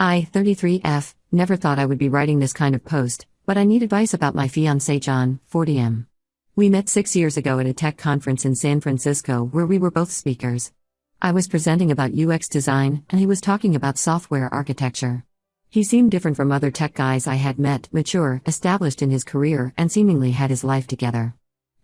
I, 33F, never thought I would be writing this kind of post, but I need advice about my fiancé John, 40M. We met 6 years ago at a tech conference in San Francisco where we were both speakers. I was presenting about UX design and he was talking about software architecture. He seemed different from other tech guys I had met, mature, established in his career, and seemingly had his life together.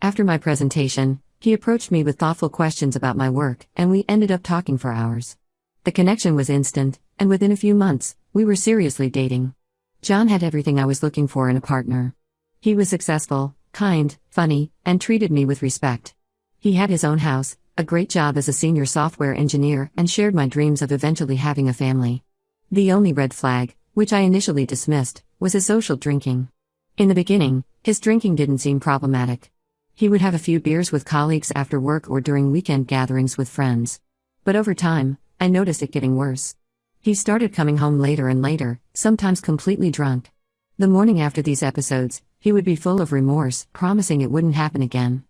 After my presentation, he approached me with thoughtful questions about my work, and we ended up talking for hours. The connection was instant, and within a few months, we were seriously dating. John had everything I was looking for in a partner. He was successful, kind, funny, and treated me with respect. He had his own house, a great job as a senior software engineer, and shared my dreams of eventually having a family. The only red flag, which I initially dismissed, was his social drinking. In the beginning, his drinking didn't seem problematic. He would have a few beers with colleagues after work or during weekend gatherings with friends. But over time, I noticed it getting worse. He started coming home later and later, sometimes completely drunk. The morning after these episodes, he would be full of remorse, promising it wouldn't happen again.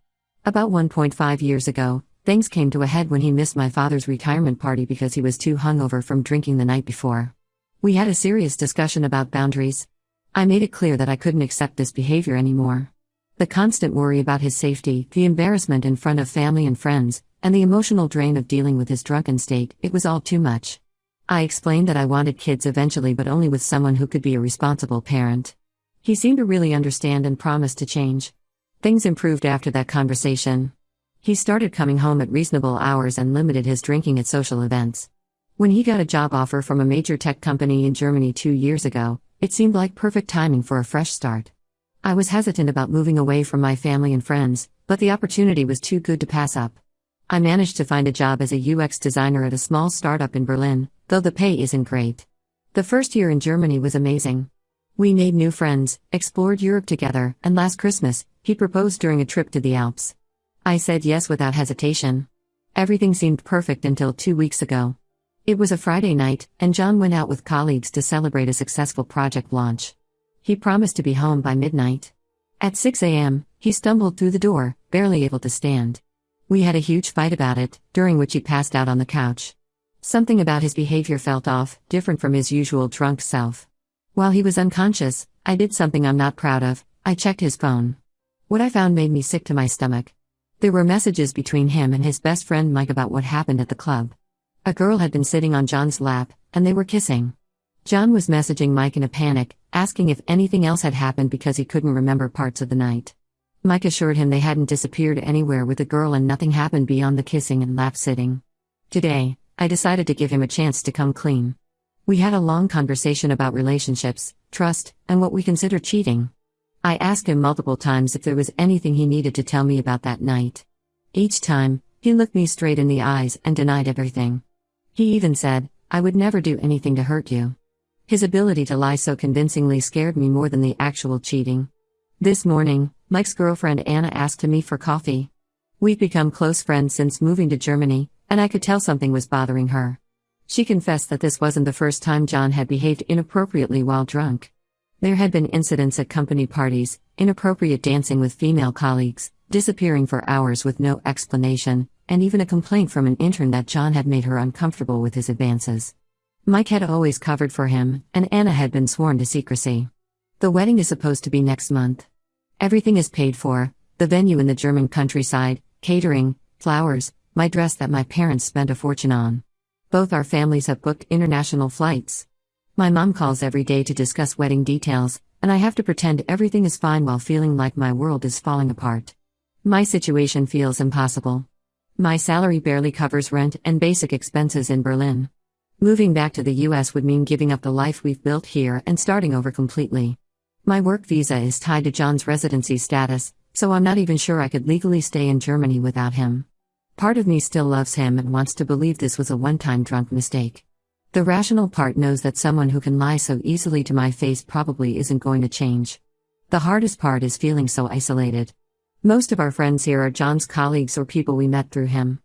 About 1.5 years ago, things came to a head when he missed my father's retirement party because he was too hungover from drinking the night before. We had a serious discussion about boundaries. I made it clear that I couldn't accept this behavior anymore. The constant worry about his safety, the embarrassment in front of family and friends, and the emotional drain of dealing with his drunken state, it was all too much. I explained that I wanted kids eventually, but only with someone who could be a responsible parent. He seemed to really understand and promised to change. Things improved after that conversation. He started coming home at reasonable hours and limited his drinking at social events. When he got a job offer from a major tech company in Germany 2 years ago, it seemed like perfect timing for a fresh start. I was hesitant about moving away from my family and friends, but the opportunity was too good to pass up. I managed to find a job as a UX designer at a small startup in Berlin, though the pay isn't great. The first year in Germany was amazing. We made new friends, explored Europe together, and last Christmas, he proposed during a trip to the Alps. I said yes without hesitation. Everything seemed perfect until 2 weeks ago. It was a Friday night, and John went out with colleagues to celebrate a successful project launch. He promised to be home by midnight. At 6 a.m., he stumbled through the door, barely able to stand. We had a huge fight about it, during which he passed out on the couch. Something about his behavior felt off, different from his usual drunk self. While he was unconscious, I did something I'm not proud of. I checked his phone. What I found made me sick to my stomach. There were messages between him and his best friend Mike about what happened at the club. A girl had been sitting on John's lap, and they were kissing. John was messaging Mike in a panic, asking if anything else had happened because he couldn't remember parts of the night. Mike assured him they hadn't disappeared anywhere with the girl and nothing happened beyond the kissing and lap sitting. Today, I decided to give him a chance to come clean. We had a long conversation about relationships, trust, and what we consider cheating. I asked him multiple times if there was anything he needed to tell me about that night. Each time, he looked me straight in the eyes and denied everything. He even said, "I would never do anything to hurt you." His ability to lie so convincingly scared me more than the actual cheating. This morning, Mike's girlfriend Anna asked to meet for coffee. We've become close friends since moving to Germany, and I could tell something was bothering her. She confessed that this wasn't the first time John had behaved inappropriately while drunk. There had been incidents at company parties, inappropriate dancing with female colleagues, disappearing for hours with no explanation, and even a complaint from an intern that John had made her uncomfortable with his advances. Mike had always covered for him, and Anna had been sworn to secrecy. The wedding is supposed to be next month. Everything is paid for, the venue in the German countryside, catering, flowers, my dress that my parents spent a fortune on. Both our families have booked international flights. My mom calls every day to discuss wedding details, and I have to pretend everything is fine while feeling like my world is falling apart. My situation feels impossible. My salary barely covers rent and basic expenses in Berlin. Moving back to the US would mean giving up the life we've built here and starting over completely. My work visa is tied to John's residency status, so I'm not even sure I could legally stay in Germany without him. Part of me still loves him and wants to believe this was a one-time drunk mistake. The rational part knows that someone who can lie so easily to my face probably isn't going to change. The hardest part is feeling so isolated. Most of our friends here are John's colleagues or people we met through him.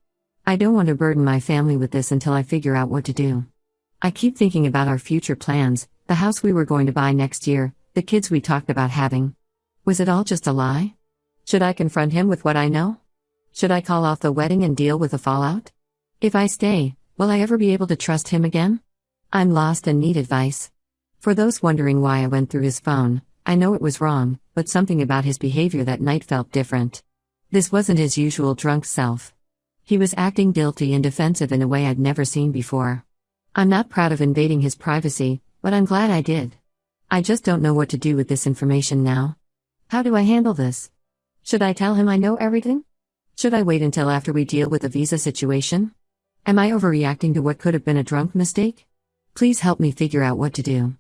I don't want to burden my family with this until I figure out what to do. I keep thinking about our future plans, the house we were going to buy next year, the kids we talked about having. Was it all just a lie? Should I confront him with what I know? Should I call off the wedding and deal with the fallout? If I stay, will I ever be able to trust him again? I'm lost and need advice. For those wondering why I went through his phone, I know it was wrong, but something about his behavior that night felt different. This wasn't his usual drunk self. He was acting guilty and defensive in a way I'd never seen before. I'm not proud of invading his privacy, but I'm glad I did. I just don't know what to do with this information now. How do I handle this? Should I tell him I know everything? Should I wait until after we deal with the visa situation? Am I overreacting to what could have been a drunk mistake? Please help me figure out what to do.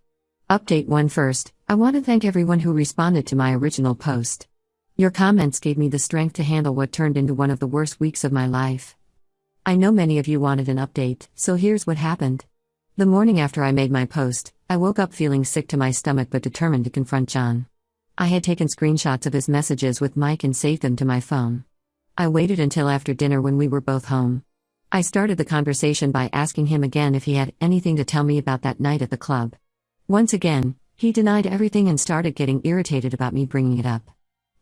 Update 1 first, I want to thank everyone who responded to my original post. Your comments gave me the strength to handle what turned into one of the worst weeks of my life. I know many of you wanted an update, so here's what happened. The morning after I made my post, I woke up feeling sick to my stomach but determined to confront John. I had taken screenshots of his messages with Mike and saved them to my phone. I waited until after dinner when we were both home. I started the conversation by asking him again if he had anything to tell me about that night at the club. Once again, he denied everything and started getting irritated about me bringing it up.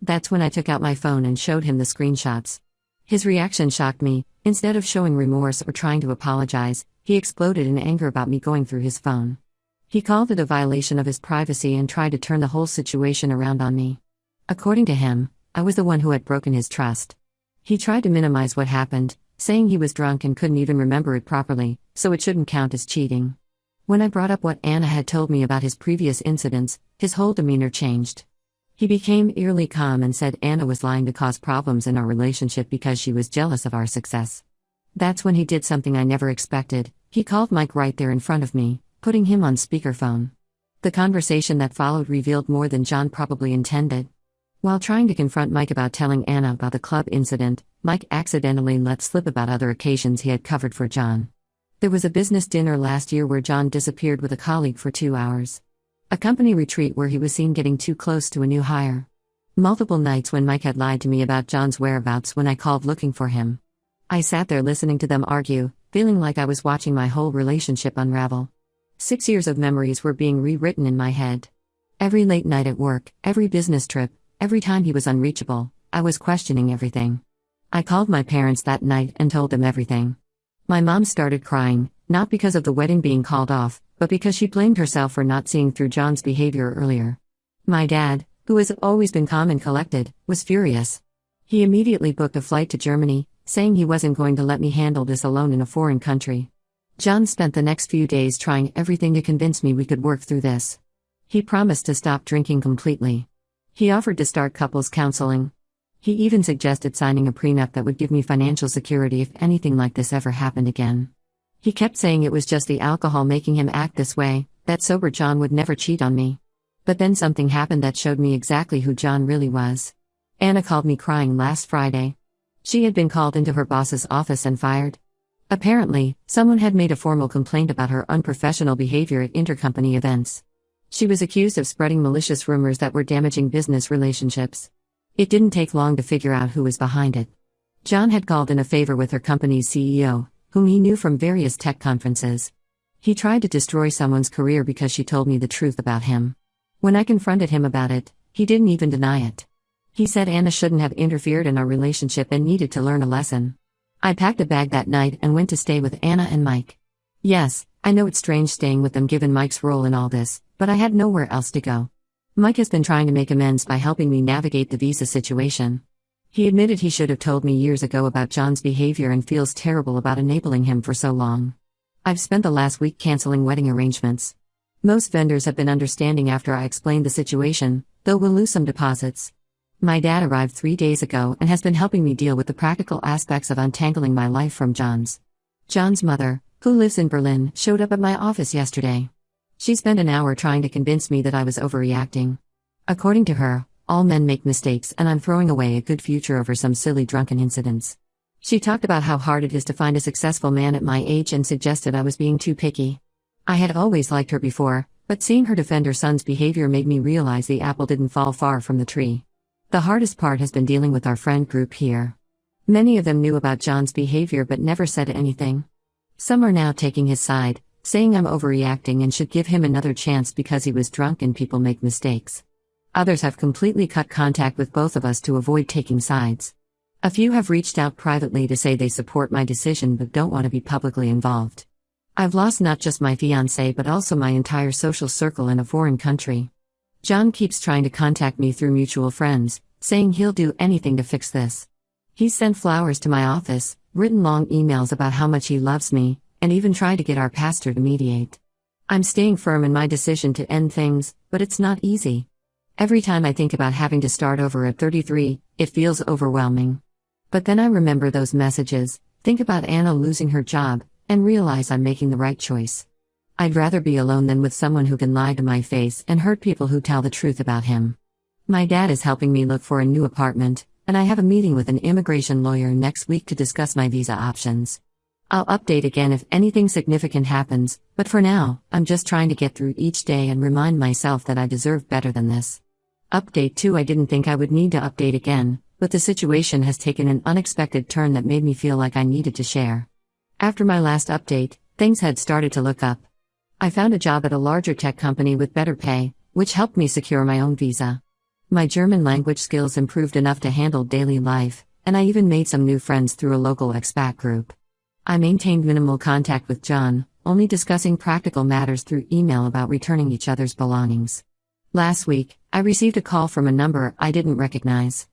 That's when I took out my phone and showed him the screenshots. His reaction shocked me. Instead of showing remorse or trying to apologize, he exploded in anger about me going through his phone. He called it a violation of his privacy and tried to turn the whole situation around on me. According to him, I was the one who had broken his trust. He tried to minimize what happened, saying he was drunk and couldn't even remember it properly, so it shouldn't count as cheating. When I brought up what Anna had told me about his previous incidents, his whole demeanor changed. He became eerily calm and said Anna was lying to cause problems in our relationship because she was jealous of our success. That's when he did something I never expected. He called Mike right there in front of me, putting him on speakerphone. The conversation that followed revealed more than John probably intended. While trying to confront Mike about telling Anna about the club incident, Mike accidentally let slip about other occasions he had covered for John. There was a business dinner last year where John disappeared with a colleague for 2 hours. A company retreat where he was seen getting too close to a new hire. Multiple nights when Mike had lied to me about John's whereabouts when I called looking for him. I sat there listening to them argue, feeling like I was watching my whole relationship unravel. 6 years of memories were being rewritten in my head. Every late night at work, every business trip, every time he was unreachable, I was questioning everything. I called my parents that night and told them everything. My mom started crying, not because of the wedding being called off, but because she blamed herself for not seeing through John's behavior earlier. My dad, who has always been calm and collected, was furious. He immediately booked a flight to Germany, saying he wasn't going to let me handle this alone in a foreign country. John spent the next few days trying everything to convince me we could work through this. He promised to stop drinking completely. He offered to start couples counseling. He even suggested signing a prenup that would give me financial security if anything like this ever happened again. He kept saying it was just the alcohol making him act this way, that sober John would never cheat on me. But then something happened that showed me exactly who John really was. Anna called me crying last Friday. She had been called into her boss's office and fired. Apparently, someone had made a formal complaint about her unprofessional behavior at intercompany events. She was accused of spreading malicious rumors that were damaging business relationships. It didn't take long to figure out who was behind it. John had called in a favor with her company's CEO, whom he knew from various tech conferences. He tried to destroy someone's career because she told me the truth about him. When I confronted him about it, he didn't even deny it. He said Anna shouldn't have interfered in our relationship and needed to learn a lesson. I packed a bag that night and went to stay with Anna and Mike. Yes, I know it's strange staying with them given Mike's role in all this, but I had nowhere else to go. Mike has been trying to make amends by helping me navigate the visa situation. He admitted he should have told me years ago about John's behavior and feels terrible about enabling him for so long. I've spent the last week canceling wedding arrangements. Most vendors have been understanding after I explained the situation, though we'll lose some deposits. My dad arrived 3 days ago and has been helping me deal with the practical aspects of untangling my life from John's. John's mother, who lives in Berlin, showed up at my office yesterday. She spent an hour trying to convince me that I was overreacting. According to her, all men make mistakes and I'm throwing away a good future over some silly drunken incidents. She talked about how hard it is to find a successful man at my age and suggested I was being too picky. I had always liked her before, but seeing her defend her son's behavior made me realize the apple didn't fall far from the tree. The hardest part has been dealing with our friend group here. Many of them knew about John's behavior but never said anything. Some are now taking his side, saying I'm overreacting and should give him another chance because he was drunk and people make mistakes. Others have completely cut contact with both of us to avoid taking sides. A few have reached out privately to say they support my decision but don't want to be publicly involved. I've lost not just my fiancé but also my entire social circle in a foreign country. John keeps trying to contact me through mutual friends, saying he'll do anything to fix this. He's sent flowers to my office, written long emails about how much he loves me, and even tried to get our pastor to mediate. I'm staying firm in my decision to end things, but it's not easy. Every time I think about having to start over at 33, it feels overwhelming. But then I remember those messages, think about Anna losing her job, and realize I'm making the right choice. I'd rather be alone than with someone who can lie to my face and hurt people who tell the truth about him. My dad is helping me look for a new apartment, and I have a meeting with an immigration lawyer next week to discuss my visa options. I'll update again if anything significant happens, but for now, I'm just trying to get through each day and remind myself that I deserve better than this. Update 2: I didn't think I would need to update again, but the situation has taken an unexpected turn that made me feel like I needed to share. After my last update, things had started to look up. I found a job at a larger tech company with better pay, which helped me secure my own visa. My German language skills improved enough to handle daily life, and I even made some new friends through a local expat group. I maintained minimal contact with John, only discussing practical matters through email about returning each other's belongings. Last week, I received a call from a number I didn't recognize.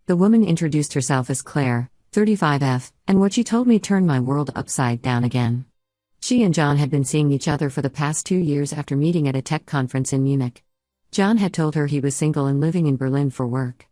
The woman introduced herself as Claire, 35F, and what she told me turned my world upside down again. She and John had been seeing each other for the past 2 years after meeting at a tech conference in Munich. John had told her he was single and living in Berlin for work.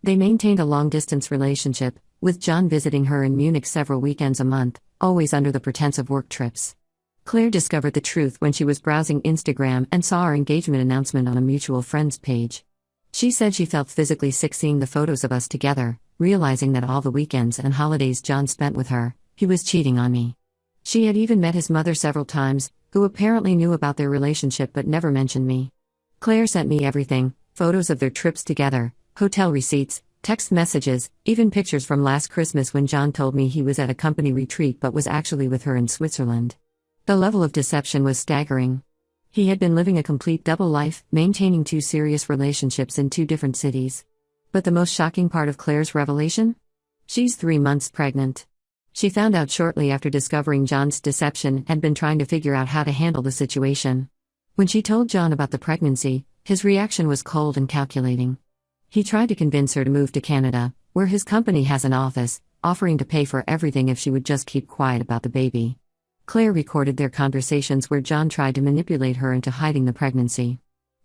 They maintained a long-distance relationship, with John visiting her in Munich several weekends a month, always under the pretense of work trips. Claire discovered the truth when she was browsing Instagram and saw our engagement announcement on a mutual friends page. She said she felt physically sick seeing the photos of us together, realizing that all the weekends and holidays John spent with her, he was cheating on me. She had even met his mother several times, who apparently knew about their relationship but never mentioned me. Claire sent me everything: photos of their trips together, hotel receipts, text messages, even pictures from last Christmas when John told me he was at a company retreat but was actually with her in Switzerland. The level of deception was staggering. He had been living a complete double life, maintaining 2 serious relationships in 2 different cities. But the most shocking part of Claire's revelation? She's 3 months pregnant. She found out shortly after discovering John's deception and had been trying to figure out how to handle the situation. When she told John about the pregnancy, his reaction was cold and calculating. He tried to convince her to move to Canada, where his company has an office, offering to pay for everything if she would just keep quiet about the baby. Claire recorded their conversations where John tried to manipulate her into hiding the pregnancy.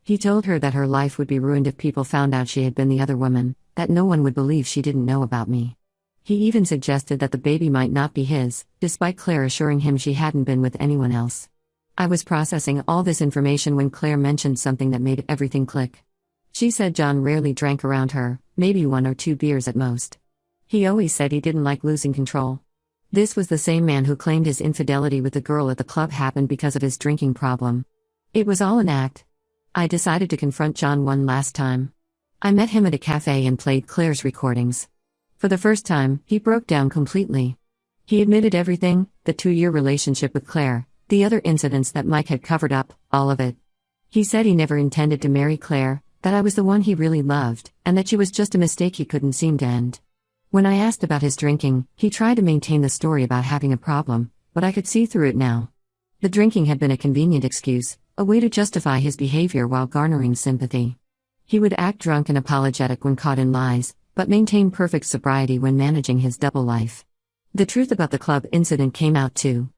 He told her that her life would be ruined if people found out she had been the other woman, that no one would believe she didn't know about me. He even suggested that the baby might not be his, despite Claire assuring him she hadn't been with anyone else. I was processing all this information when Claire mentioned something that made everything click. She said John rarely drank around her, maybe 1 or 2 beers at most. He always said he didn't like losing control. This was the same man who claimed his infidelity with the girl at the club happened because of his drinking problem. It was all an act. I decided to confront John one last time. I met him at a cafe and played Claire's recordings. For the first time, he broke down completely. He admitted everything: the 2-year relationship with Claire, the other incidents that Mike had covered up, all of it. He said he never intended to marry Claire, that I was the one he really loved, and that she was just a mistake he couldn't seem to end. When I asked about his drinking, he tried to maintain the story about having a problem, but I could see through it now. The drinking had been a convenient excuse, a way to justify his behavior while garnering sympathy. He would act drunk and apologetic when caught in lies, but maintain perfect sobriety when managing his double life. The truth about the club incident came out too.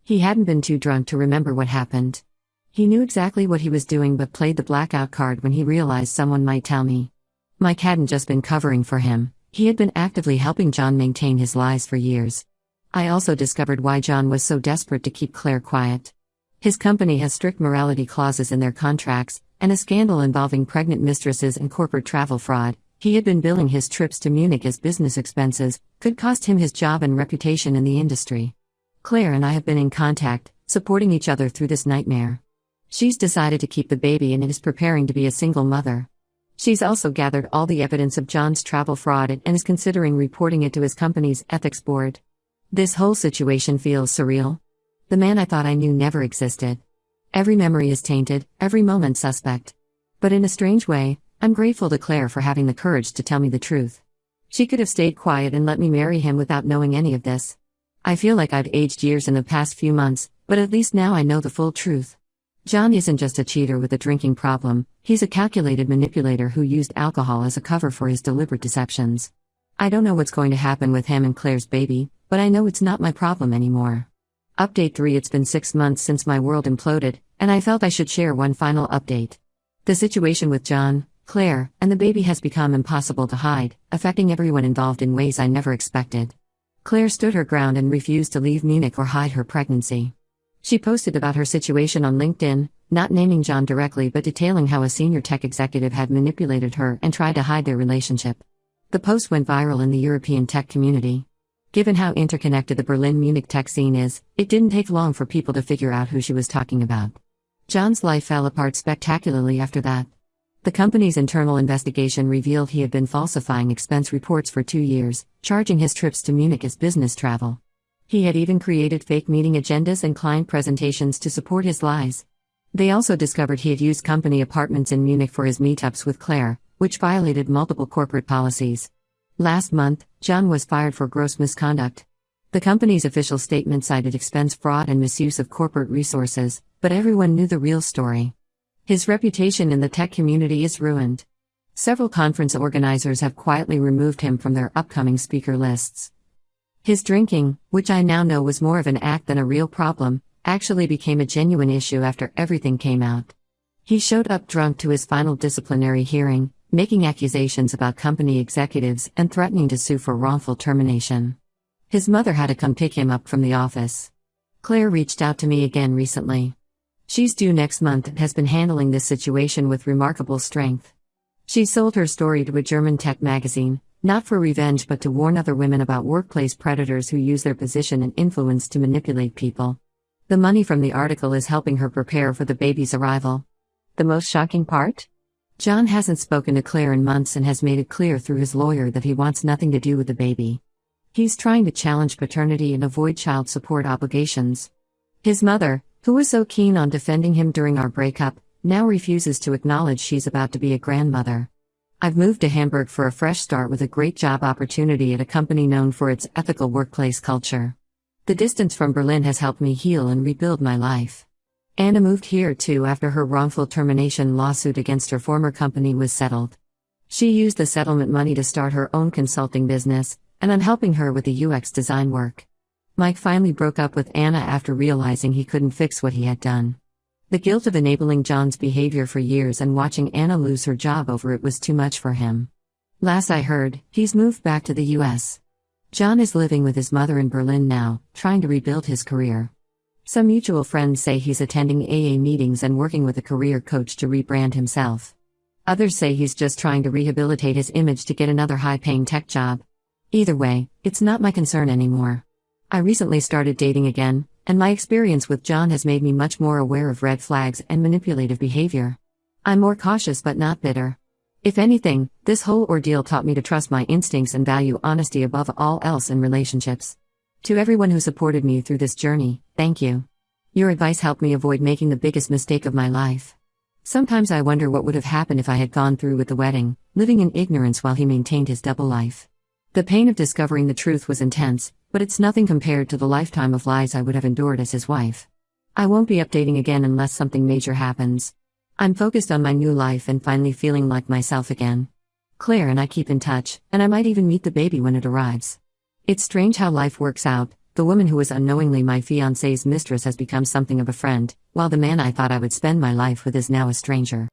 He hadn't been too drunk to remember what happened. He knew exactly what he was doing but played the blackout card when he realized someone might tell me. Mike hadn't just been covering for him, he had been actively helping John maintain his lies for years. I also discovered why John was so desperate to keep Claire quiet. His company has strict morality clauses in their contracts, and a scandal involving pregnant mistresses and corporate travel fraud. He had been billing his trips to Munich as business expenses, could cost him his job and reputation in the industry. Claire and I have been in contact, supporting each other through this nightmare. She's decided to keep the baby and is preparing to be a single mother. She's also gathered all the evidence of John's travel fraud and is considering reporting it to his company's ethics board. This whole situation feels surreal. The man I thought I knew never existed. Every memory is tainted, every moment suspect. But in a strange way, I'm grateful to Claire for having the courage to tell me the truth. She could have stayed quiet and let me marry him without knowing any of this. I feel like I've aged years in the past few months, But at least now I know the full truth. John isn't just a cheater with a drinking problem, he's a calculated manipulator who used alcohol as a cover for his deliberate deceptions. I don't know what's going to happen with him and Claire's baby, but I know it's not my problem anymore. Update 3. It's been 6 months since my world imploded, and I felt I should share one final update. The situation with John, Claire, and the baby has become impossible to hide, affecting everyone involved in ways I never expected. Claire stood her ground and refused to leave Munich or hide her pregnancy. She posted about her situation on LinkedIn, not naming John directly but detailing how a senior tech executive had manipulated her and tried to hide their relationship. The post went viral in the European tech community. Given how interconnected the Berlin-Munich tech scene is, it didn't take long for people to figure out who she was talking about. John's life fell apart spectacularly after that. The company's internal investigation revealed he had been falsifying expense reports for 2 years, charging his trips to Munich as business travel. He had even created fake meeting agendas and client presentations to support his lies. They also discovered he had used company apartments in Munich for his meetups with Claire, which violated multiple corporate policies. Last month, John was fired for gross misconduct. The company's official statement cited expense fraud and misuse of corporate resources, but everyone knew the real story. His reputation in the tech community is ruined. Several conference organizers have quietly removed him from their upcoming speaker lists. His drinking, which I now know was more of an act than a real problem, actually became a genuine issue after everything came out. He showed up drunk to his final disciplinary hearing, making accusations about company executives and threatening to sue for wrongful termination. His mother had to come pick him up from the office. Claire reached out to me again recently. She's due next month and has been handling this situation with remarkable strength. She sold her story to a German tech magazine, not for revenge but to warn other women about workplace predators who use their position and influence to manipulate people. The money from the article is helping her prepare for the baby's arrival. The most shocking part? John hasn't spoken to Claire in months and has made it clear through his lawyer that he wants nothing to do with the baby. He's trying to challenge paternity and avoid child support obligations. His mother, who was so keen on defending him during our breakup, now refuses to acknowledge she's about to be a grandmother. I've moved to Hamburg for a fresh start with a great job opportunity at a company known for its ethical workplace culture. The distance from Berlin has helped me heal and rebuild my life. Anna moved here too after her wrongful termination lawsuit against her former company was settled. She used the settlement money to start her own consulting business, and I'm helping her with the UX design work. Mike finally broke up with Anna after realizing he couldn't fix what he had done. The guilt of enabling John's behavior for years and watching Anna lose her job over it was too much for him. Last I heard, he's moved back to the US. John is living with his mother in Berlin now, trying to rebuild his career. Some mutual friends say he's attending AA meetings and working with a career coach to rebrand himself. Others say he's just trying to rehabilitate his image to get another high-paying tech job. Either way, it's not my concern anymore. I recently started dating again, and my experience with John has made me much more aware of red flags and manipulative behavior. I'm more cautious but not bitter. If anything, this whole ordeal taught me to trust my instincts and value honesty above all else in relationships. To everyone who supported me through this journey, thank you. Your advice helped me avoid making the biggest mistake of my life. Sometimes I wonder what would have happened if I had gone through with the wedding, living in ignorance while he maintained his double life. The pain of discovering the truth was intense, but it's nothing compared to the lifetime of lies I would have endured as his wife. I won't be updating again unless something major happens. I'm focused on my new life and finally feeling like myself again. Claire and I keep in touch, and I might even meet the baby when it arrives. It's strange how life works out. The woman who was unknowingly my fiancé's mistress has become something of a friend, while the man I thought I would spend my life with is now a stranger.